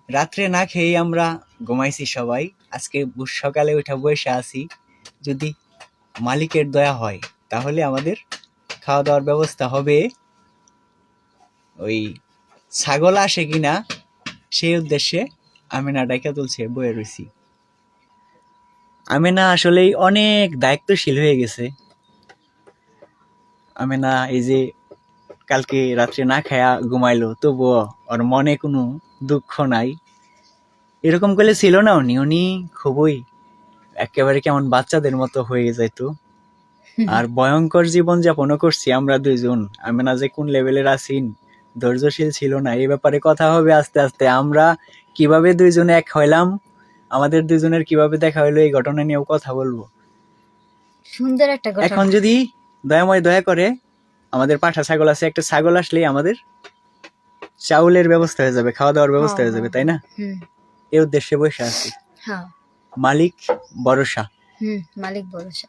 রাত্রে না খেয়েই আমরা ঘুমাইছি সবাই। আজকে সকালে উঠা বসে আছি, যদি মালিকের দয়া হয় তাহলে আমাদের খাওয়া দাওয়ার ব্যবস্থা হবে। ওই ছাগল আসে কিনা সেই উদ্দেশ্যে আমেনা ডাইকা তুলছে, বয়ে রয়েছি। আমেনা আসলেই অনেক দায়িত্বশীল হয়ে গেছে। আমেনা এই যে কালকে রাত্রে না খায়া ঘুমাইলো, তবুও ওর মনে কোনো দুঃখ নাই। এরকম করলে ছিল না উনি, উনি খুবই একেবারে কেমন বাচ্চাদের মতো হয়ে যাইতো। আর ভয়ঙ্কর জীবন যাপনও করছি আমরা দুইজন। আমেনা যে কোন লেভেলের আছি, ধৈর্যশীল ছিল না। এই ব্যাপারে কথা হবে আস্তে আস্তে। আমরা কিভাবে দুইজনে এক হইলাম, আমাদের দুইজনের কিভাবে দেখা হইলো, এই ঘটনা নিয়েও কথা বলবো। সুন্দর একটা ঘটনা। এখন যদি দয়াময় দয়া করে আমাদের পাঠা ছাগল আছে, একটা ছাগল আসলেই আমাদের চাউলের ব্যবস্থা হয়ে যাবে, খাওয়া দাওয়ার ব্যবস্থা হয়ে যাবে, তাই না? এই উদ্দেশ্যে বসে আছি। মালিক ভরসা। মালিক ভরসা।